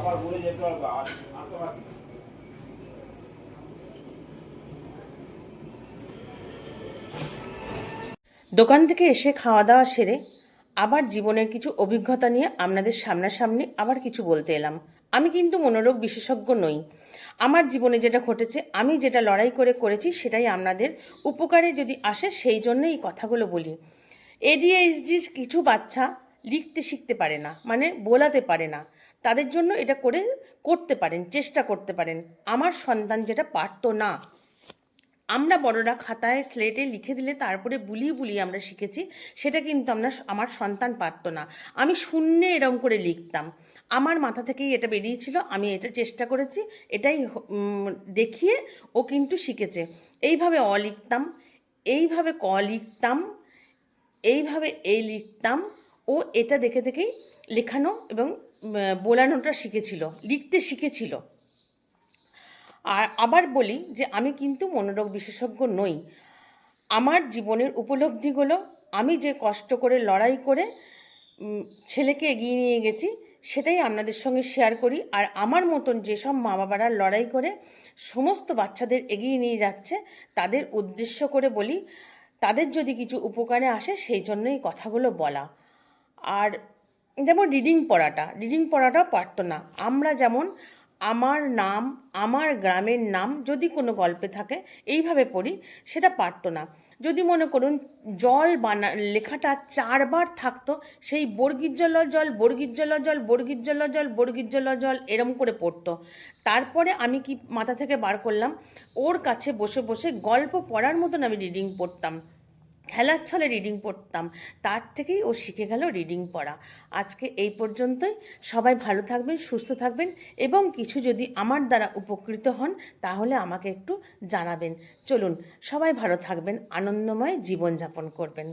আবার ঘুরে যেতে হবে আর আসতে পারছি। দোকান থেকে এসে খাওয়া দাওয়া সেরে আবার জীবনের কিছু অভিজ্ঞতা নিয়ে আপনাদের সামনাসামনি আবার কিছু বলতে এলাম। আমি কিন্তু মনোরোগ বিশেষজ্ঞ নই। আমার জীবনে যেটা ঘটেছে, আমি যেটা লড়াই করে করেছি, সেটাই আপনাদের উপকারে যদি আসে, সেই জন্য এই কথাগুলো বলি। এডিএইচডির কিছু বাচ্চা লিখতে শিখতে পারে না, মানে বোলাতে পারে না। তাদের জন্য এটা করতে পারেন, চেষ্টা করতে পারেন। আমার সন্তান যেটা পারতো না, আমরা বড়রা খাতায় স্লেটে লিখে দিলে তারপরে বুলিয়ে বুলিয়ে আমরা শিখেছি, সেটা কিন্তু আমার সন্তান পারতো না। আমি শূন্যে এরম করে লিখতাম, আমার মাথা থেকেই এটা বেরিয়েছিল, আমি এটা চেষ্টা করেছি, এটাই দেখিয়ে ও কিন্তু শিখেছে। এইভাবে অ লিখতাম, এইভাবে ক লিখতাম, এইভাবে এই লিখতাম। ও এটা দেখে দেখেই লেখানো এবং বোলানোটা শিখেছিল, লিখতে শিখেছিল। আর আবার বলি যে আমি কিন্তু মনোরোগ বিশেষজ্ঞ নই। আমার জীবনের উপলব্ধিগুলো, আমি যে কষ্ট করে লড়াই করে ছেলেকে এগিয়ে নিয়ে গেছি, সেটাই আপনাদের সঙ্গে শেয়ার করি। আর আমার মতন যেসব মা বাবারা লড়াই করে সমস্ত বাচ্চাদের এগিয়ে নিয়ে যাচ্ছে, তাদের উদ্দেশ্য করে বলি, তাদের যদি কিছু উপকারে আসে, সেই জন্যই কথাগুলো বলা। আর যেমন রিডিং পড়াটাও পারতো না। আমরা যেমন আমার নাম, আমার গ্রামের নাম যদি কোনো গল্পে থাকে এইভাবে পড়ি, সেটা পারতো না। যদি মনে করুন জল লেখাটা 4বার থাকতো, সেই বর্গীর জল জল, বর্গীর জল জল, বর্গীর জল জল, বর্গীর জল জল, এরম করে পড়তো। তারপরে আমি কি মাথা থেকে বার করলাম, ওর কাছে বসে বসে গল্প পড়ার মতন আমি রিডিং পড়তাম, খেলার ছলে রিডিং পড়তাম। তার থেকেই ও শিখে গেল রিডিং পড়া। আজকে এই পর্যন্তই। সবাই ভালো থাকবেন, সুস্থ থাকবেন, এবং কিছু যদি আমার দ্বারা উপকৃত হন তাহলে আমাকে একটু জানাবেন। চলুন, সবাই ভালো থাকবেন, আনন্দময় জীবনযাপন করবেন।